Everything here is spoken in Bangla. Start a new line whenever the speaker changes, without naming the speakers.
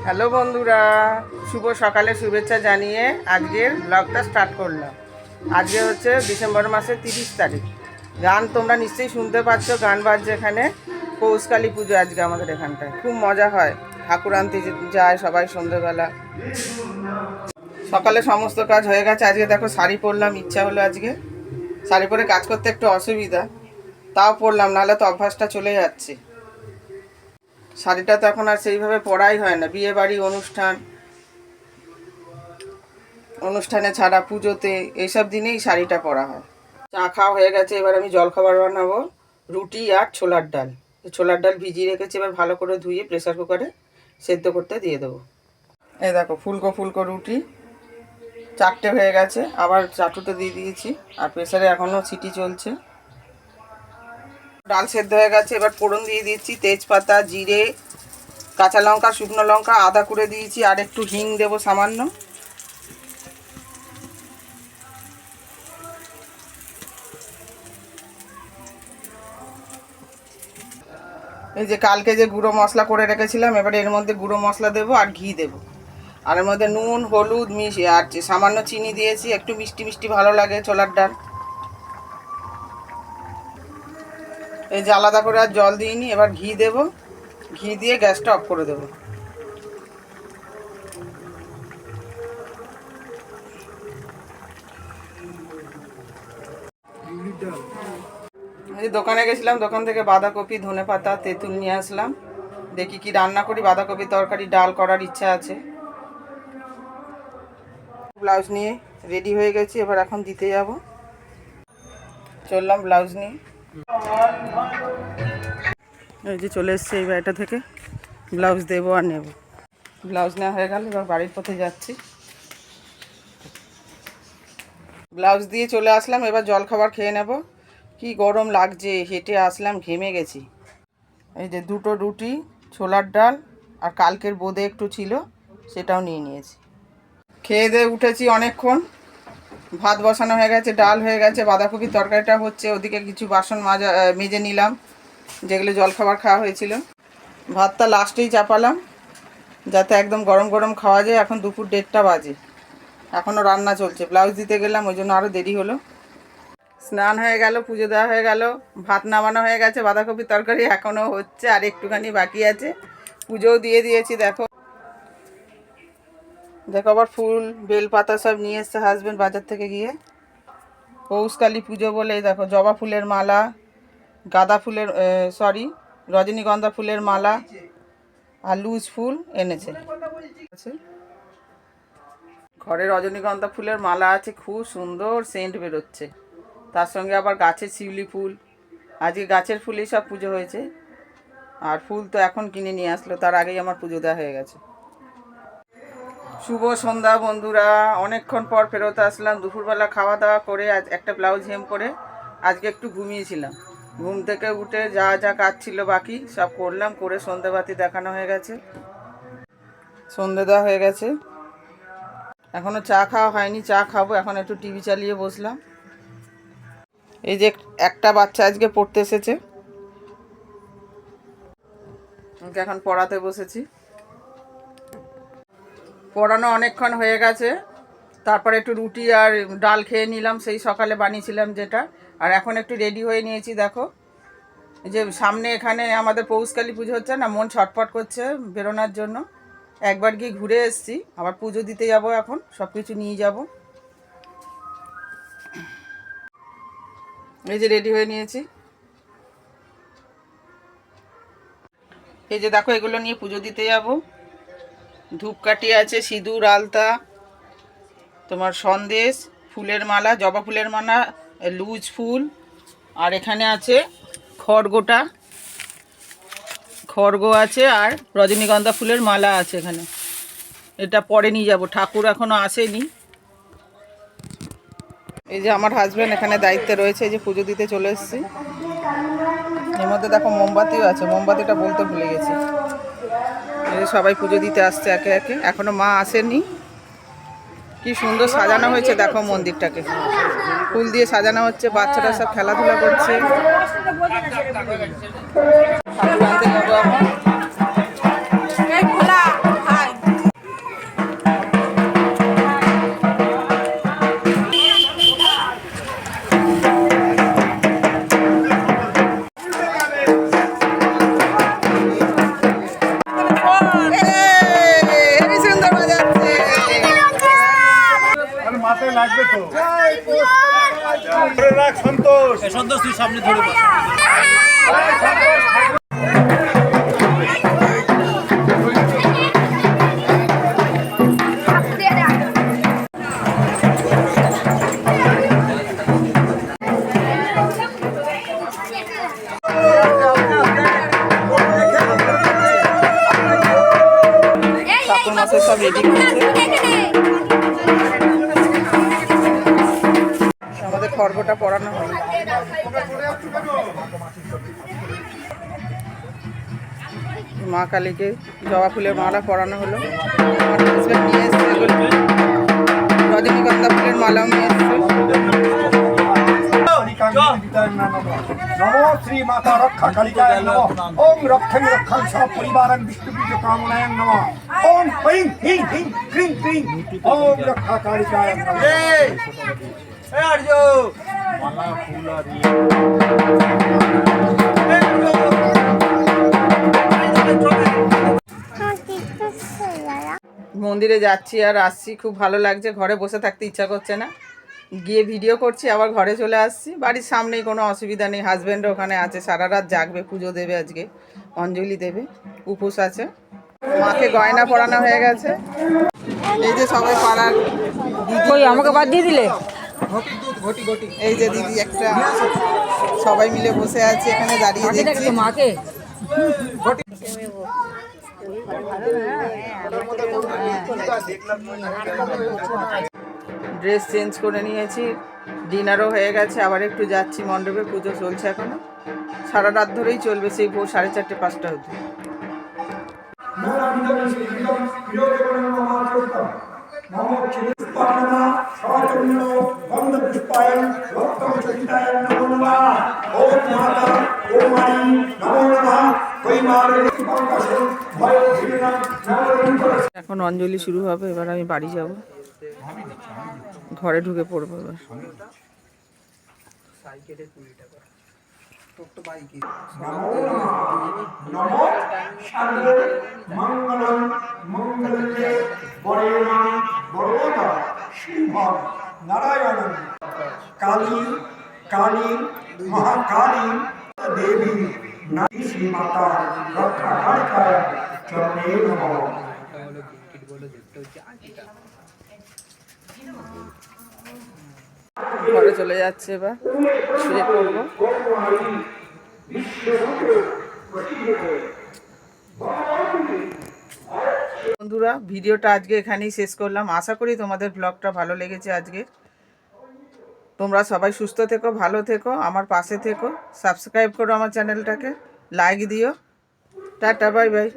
হ্যালো বন্ধুরা, শুভ সকালে শুভেচ্ছা জানিয়ে আজকের ব্লগটা স্টার্ট করলাম। আজকে হচ্ছে ডিসেম্বর মাসের 30 তারিখ। গান তোমরা নিশ্চয়ই শুনতে পাচ্ছ, গান বাজছে এখানে। পৌষকালী পুজো আজকে আমাদের এখানটায় খুব মজা হয়। ঠাকুর আনতে যায় সবাই সন্ধ্যেবেলা। সকালে সমস্ত কাজ হয়ে গেছে। আজকে দেখো শাড়ি পরলাম, ইচ্ছা হলো আজকে। শাড়ি পরে কাজ করতে একটু অসুবিধা, তাও পরলাম, নাহলে তো অভ্যাসটা চলে যাচ্ছে। শাড়িটা তো এখন আর সেইভাবে পরাই হয় না, বিয়ে বাড়ি অনুষ্ঠানে ছাড়া, পুজোতে, এইসব দিনেই শাড়িটা পরা হয়। চা খাওয়া হয়ে গেছে, এবার আমি জলখাবার বানাবো। রুটি আর ছোলার ডাল। ছোলার ডাল ভিজিয়ে রেখেছি, এবার ভালো করে ধুয়ে প্রেসার কুকারে সেদ্ধ করতে দিয়ে দেবো। এই দেখো ফুলকো ফুলকো রুটি 4টে হয়ে গেছে, আবার চাটুতে দিয়ে দিয়েছি। আর প্রেসারে এখনও সিটি চলছে। ডাল সেদ্ধ হয়ে গেছে, এবার ফোড়ন দিয়ে দিচ্ছি। তেজপাতা, জিরে, কাঁচা লঙ্কা, শুকনো লঙ্কা, আদা করে দিয়েছি, আর একটু হিং দেবো সামান্য। এই যে কালকে যে গুঁড়ো মশলা করে রেখেছিলাম, এবারে এর মধ্যে গুঁড়ো মশলা দেবো আর ঘি দেবো। আর এর মধ্যে নুন, হলুদ, আর সামান্য চিনি দিয়েছি, একটু মিষ্টি মিষ্টি ভালো লাগে ছোলার ডাল। এই যে আলাদা করে আর জল দিইনি, এবার ঘি দেবো। ঘি দিয়ে গ্যাসটা অফ করে দেবো। এই দোকানে গেছিলাম, দোকান থেকে বাঁধাকপি, ধনেপাতা, তেঁতুল নিয়ে আসলাম। দেখি কি রান্না করি। বাঁধাকপি তরকারি, ডাল করার ইচ্ছা আছে। ব্লাউজ নিয়ে রেডি হয়ে গেছি, এবার এখন দিতে যাব। চললাম ব্লাউজ নিয়ে। এই যে চলে এসছে এই বাড়িটা থেকে, ব্লাউজ দেবো আর নেব। ব্লাউজ নেওয়া হয়ে গেল, এবার বাড়ির পথে যাচ্ছি। ব্লাউজ দিয়ে চলে আসলাম, এবার জলখাবার খেয়ে নেব। কি গরম লাগছে, হেঁটে আসলাম, ঘেমে গেছি। এই যে 2টো রুটি, ছোলার ডাল, আর কালকের বোঁদে একটু ছিল, সেটাও নিয়ে নিয়েছি। খেয়ে দিয়ে উঠেছি অনেকক্ষণ। ভাত বসানো হয়ে গেছে, ডাল হয়ে গেছে, বাঁধাকপির তরকারিটা হচ্ছে। ওদিকে কিছু বাসন মেজে নিলাম, যেগুলো জলখাবার খাওয়া হয়েছিল। ভাতটা লাস্টেই চাপালাম, যাতে একদম গরম গরম খাওয়া যায়। এখন দুপুর 1:30 বাজে, এখনও রান্না চলছে। ব্লাউজ দিতে গেলাম, ওই জন্য আরও দেরি হলো। স্নান হয়ে গেল, পুজো দেওয়া হয়ে গেল, ভাত নামানো হয়ে গেছে। বাঁধাকপির তরকারি এখনও হচ্ছে, আর একটুখানি বাকি আছে। পুজোও দিয়ে দিয়েছি। দেখো দেখো আবার ফুল, বেলপাতা সব নিয়ে এসছে হাজব্যান্ড বাজার থেকে গিয়ে। পৌষকালী পুজো বলে দেখো জবা ফুলের মালা, গাঁদা ফুলের রজনীগন্ধা ফুলের মালা আর লুজ ফুল এনেছে। ঘরে রজনীগন্ধা ফুলের মালা আছে, খুব সুন্দর সেন্ট বেরোচ্ছে। তার সঙ্গে আবার গাছের শিউলি ফুল। আজকে গাছের ফুলেই সব পুজো হয়েছে। আর ফুল তো এখন কিনে নিয়ে আসলো, তার আগেই আমার পুজো দেওয়া হয়ে গেছে। শুভ সন্ধ্যা বন্ধুরা, অনেকক্ষণ পর ফেরত আসলাম। দুপুরবেলা খাওয়া দাওয়া করে আজ একটা ব্লাউজ হেম করে আজকে একটু ঘুমিয়েছিলাম। ঘুম থেকে উঠে যা যা কাজ ছিল বাকি সব করলাম, করে সন্ধেবাতি দেখানো হয়ে গেছে, সন্ধে দেওয়া হয়ে গেছে। এখনও চা খাওয়া হয়নি, চা খাবো। এখন একটু টিভি চালিয়ে বসলাম। এই যে একটা বাচ্চা আজকে পড়তে এসেছে, ওকে এখন পড়াতে বসেছি। পড়ানো অনেকক্ষণ হয়ে গেছে। তারপরে একটু রুটি আর ডাল খেয়ে নিলাম, সেই সকালে বানিয়েছিলাম যেটা। আর এখন একটু রেডি হয়ে নিয়েছি। দেখো এই যে সামনে এখানে আমাদের পৌষকালী পুজো হচ্ছে না, মন ছটফট করছে বেরোনোর জন্য। একবার গিয়ে ঘুরে এসেছি, আবার পুজো দিতে যাব। এখন সব কিছু নিয়ে যাব। এই যে রেডি হয়ে নিয়েছি। এই যে দেখো এগুলো নিয়ে পুজো দিতে যাব। ধূপকাঠি আছে, সিঁদুর, আলতা, তোমার সন্দেশ, ফুলের মালা, জবা ফুলের মালা, লুজ ফুল, আর এখানে আছে খড়গ আছে, আর রজনীগন্ধা ফুলের মালা আছে এখানে। এটা পরে নিয়ে যাব, ঠাকুর এখনো আসেনি। এই যে আমার হাজব্যান্ড এখানে দায়িত্বে রয়েছে, এই যে পুজো দিতে চলে এসেছি। এর মধ্যে দেখো মোমবাতিও আছে, মোমবাতিটা বলতে ভুলে গেছি। এই যে সবাই পুজো দিতে আসছে একে একে, এখনো মা আসেনি। কি সুন্দর সাজানো হয়েছে দেখো মন্দিরটাকে, ফুল দিয়ে সাজানো হচ্ছে। বাচ্চারা সব খেলাধুলা করছে। ঠাকুর আনতে যাবো এখন। হেবি সুন্দর বাজাচ্ছে।
মাথায় লাগবে তো। ধরে রাখ সন্তোষ।
সন্তোষ তুই সামনে ধরে বস।
ঠাকুর মশাই সব রেডি করছে। আমাদের খড়গটা পরানো হলো। মা কালীকে জবা ফুলের মালা পরানো হলো। আমার হাজব্যান্ড নিয়ে এসছে এগুলো, রজনীগন্ধা ফুলের মালাও নিয়ে এসছে।
নমো শ্রী মাতা রক্ষা কালিকায় নমঃ। ওম রক্ষং রক্ষং সব পরিবারং বিষ্ণুবীজ কামনায় নমঃ। ওম ঐং হিং হিং ক্রিং ক্রিং ওম রক্ষা কালিকায় নমঃ। মালা ফুল আর
মন্দিরে যাচ্ছি আর আসছি, খুব ভালো লাগছে। ঘরে বসে থাকতে ইচ্ছা করছে না, গিয়ে ভিডিও করছি, আবার ঘরে চলে আসছি। বাড়ির সামনেই, কোনো অসুবিধা নেই। হাজব্যান্ডও ওখানে আছে, সারা রাত জাগবে, পুজো দেবে, আজকে অঞ্জলি দেবে, উপোস আছে। মাকে গয়না পরানো হয়ে গেছে। এই যে সবাই পাড়ার দিদি,
আমাকে বাদ দিয়ে দিলে।
এই যে দিদি একটা, সবাই মিলে বসে আছে এখানে দাঁড়িয়ে দেখছি।
মাকে
ড্রেস চেঞ্জ করে নিয়েছি, ডিনারও হয়ে গেছে। আবার একটু যাচ্ছি মণ্ডপে, পুজো চলছে এখনো, সারা রাত ধরেই চলবে, সেই ভোর 4:30 5টা অবধি। এখন অঞ্জলি শুরু হবে, এবার আমি বাড়ি যাব, ঘরে ঢুকে পড়বো এবার।
মঙ্গলম মঙ্গলে বরেণা বরদা সিংহম নারায়ণ কালী কালী মহাকালী দেবী নারী শ্রী মাতা রক্ষা কালিকায় চরণে নমঃ।
ঘরে চলে যাচ্ছে, এবার শুয়ে পড়বো। বন্ধুরা, ভিডিওটা আজকে এখানেই শেষ করলাম। আশা করি তোমাদের ব্লগটা ভালো লেগেছে আজকে। তোমরা সবাই সুস্থ থেকো, ভালো থেকো, আমার পাশে থেকো, সাবস্ক্রাইব করো আমার চ্যানেলটাকে, লাইক দিও। Tata, bye bye.